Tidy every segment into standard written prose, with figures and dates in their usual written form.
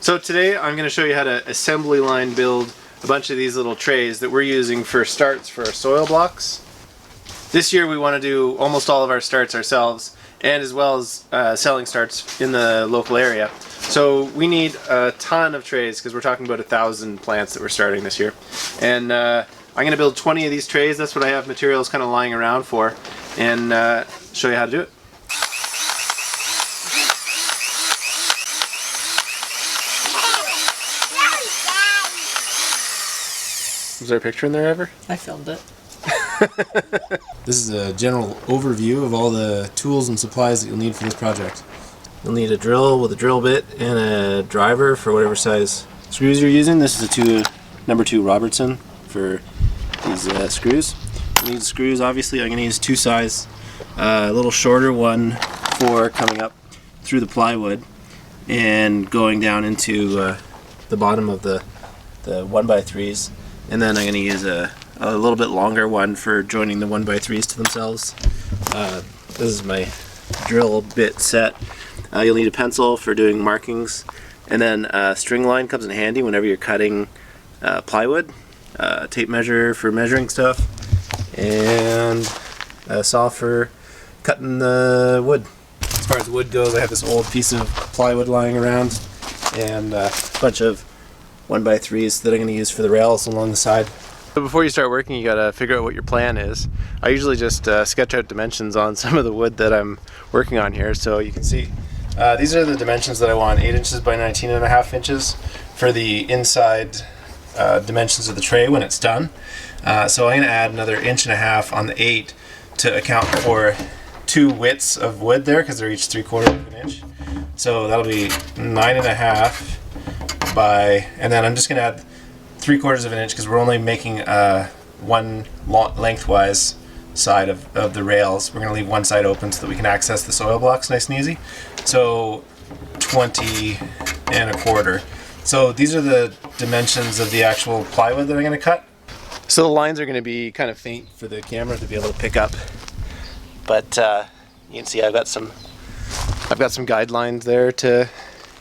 So today I'm going to show you how to assembly line build a bunch of these little trays that we're using for starts for our soil blocks. This year we want to do almost all of our starts ourselves, and as well as selling starts in the local area. So we need a ton of trays because we're talking about 1,000 plants that we're starting this year. And I'm going to build 20 of these trays. That's what I have materials kind of lying around for, and show you how to do it. Was there a picture in there ever? I filmed it. This is a general overview of all the tools and supplies that you'll need for this project. You'll need a drill with a drill bit and a driver for whatever size screws you're using. This is a number 2 Robertson for these screws. You need screws, obviously. I'm going to use 2 size. A little shorter one for coming up through the plywood and going down into the bottom of the 1x3s. And then I'm going to use a little bit longer one for joining the 1x3s to themselves. This is my drill bit set. You'll need a pencil for doing markings, and then a string line comes in handy whenever you're cutting plywood, a tape measure for measuring stuff, and a saw for cutting the wood. As far as wood goes, I have this old piece of plywood lying around and a bunch of 1x3s that I'm going to use for the rails along the side. So before you start working, you got to figure out what your plan is. I usually just sketch out dimensions on some of the wood that I'm working on here. So you can see these are the dimensions that I want: 8 inches by 19.5 inches for the inside dimensions of the tray when it's done. So I'm going to add another 1.5 inches on the 8 to account for 2 widths of wood there, because they're each 3/4 of an inch. So that'll be 9.5 by, and then I'm just going to add 3/4 of an inch because we're only making one lengthwise side of the rails. We're going to leave one side open so that we can access the soil blocks nice and easy. So 20.25. So these are the dimensions of the actual plywood that I'm going to cut. So the lines are going to be kind of faint for the camera to be able to pick up, but you can see I've got some guidelines there to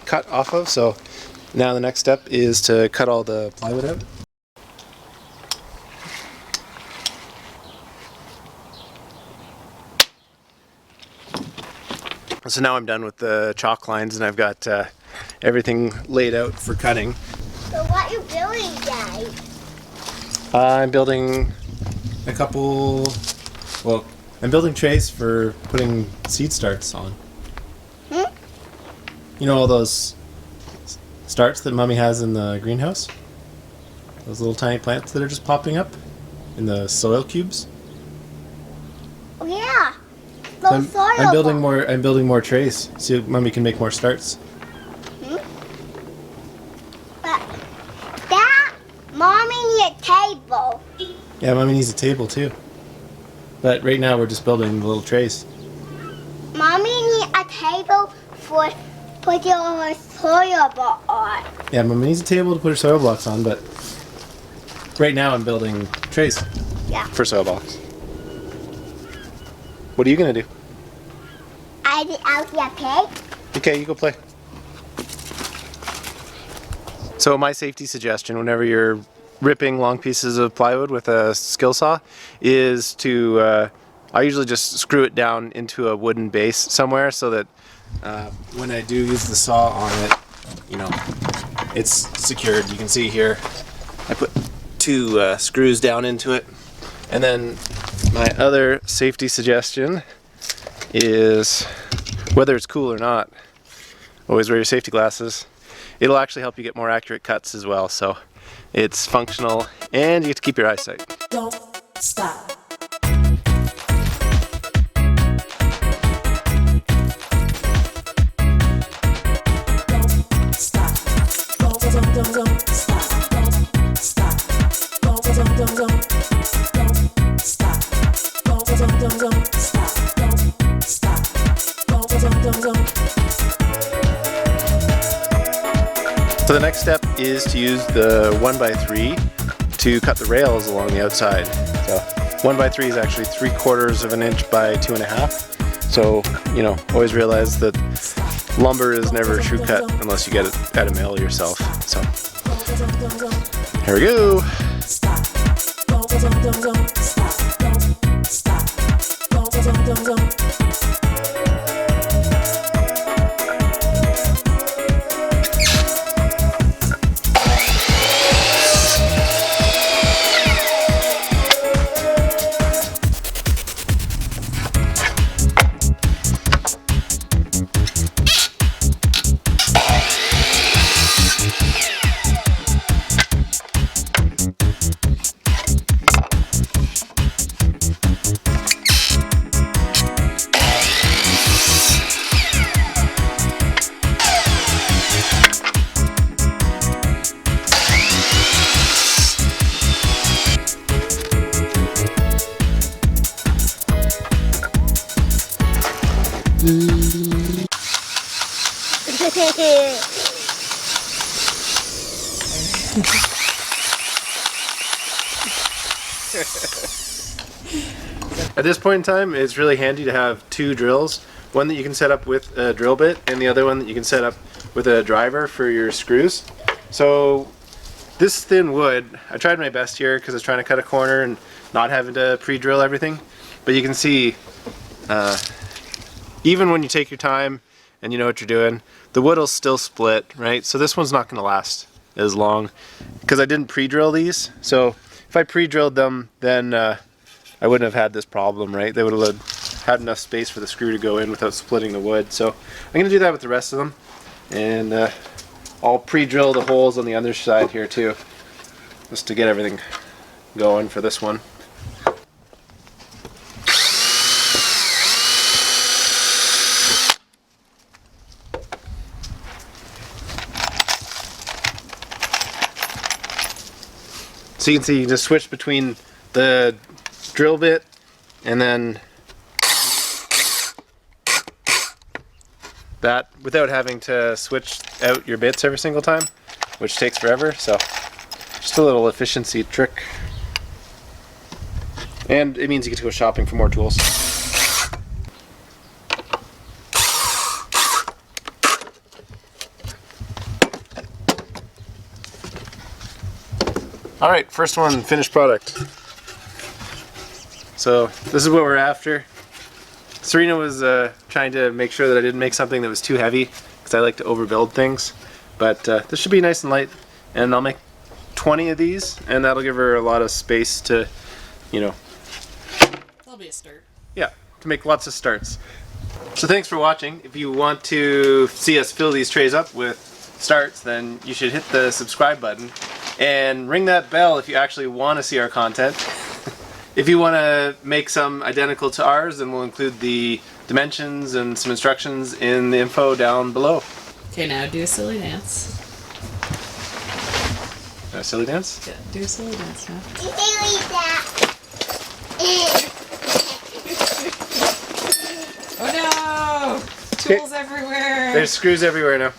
cut off of. So now the next step is to cut all the plywood out. So now I'm done with the chalk lines and I've got everything laid out for cutting. So what are you building, Dad? I'm building a couple, well, I'm building trays for putting seed starts on. You know all those starts that Mommy has in the greenhouse? Those little tiny plants that are just popping up in the soil cubes? Oh yeah. So I'm building more trays so Mommy can make more starts. But that Mommy needs a table. Yeah, Mommy needs a table too. But right now we're just building the little trays. Mommy needs a table for put your soil block on. Yeah, Mommy needs a table to put her soil blocks on, but right now I'm building trays for soil blocks. What are you going to do? I did out here pig. Okay, you go play. So my safety suggestion whenever you're ripping long pieces of plywood with a skill saw is to, I usually just screw it down into a wooden base somewhere so that when I do use the saw on it, you know, it's secured. You can see here I put 2 screws down into it. And then my other safety suggestion is, whether it's cool or not, always wear your safety glasses. It'll actually help you get more accurate cuts as well. So it's functional and you get to keep your eyesight. Don't stop. So the next step is to use the 1x3 to cut the rails along the outside. So 1x3 is actually 3/4 of an inch by 2.5. So, you know, always realize that lumber is never a true cut unless you get it at a mill yourself. So here we go. At this point in time, it's really handy to have two drills. One that you can set up with a drill bit and the other one that you can set up with a driver for your screws. So this thin wood, I tried my best here because I was trying to cut a corner and not having to pre-drill everything. But you can see, even when you take your time and you know what you're doing, the wood will still split, right? So this one's not going to last as long because I didn't pre-drill these. So if I pre-drilled them, then I wouldn't have had this problem, right? They would have had enough space for the screw to go in without splitting the wood. So I'm going to do that with the rest of them. And I'll pre-drill the holes on the other side here too, just to get everything going for this one. So you can see you can just switch between the drill bit and then that without having to switch out your bits every single time, which takes forever. So just a little efficiency trick. And it means you get to go shopping for more tools. Alright, first one, finished product. So this is what we're after. Serena was trying to make sure that I didn't make something that was too heavy because I like to overbuild things. But this should be nice and light, and I'll make 20 of these, and that'll give her a lot of space to, you know. That'll be a start. Yeah, to make lots of starts. So thanks for watching. If you want to see us fill these trays up with starts, then you should hit the subscribe button and ring that bell if you actually want to see our content. If you want to make some identical to ours, then we'll include the dimensions and some instructions in the info down below. Okay, now do a silly dance. A silly dance? Yeah, do a silly dance now. Oh no! Tools everywhere! There's screws everywhere now.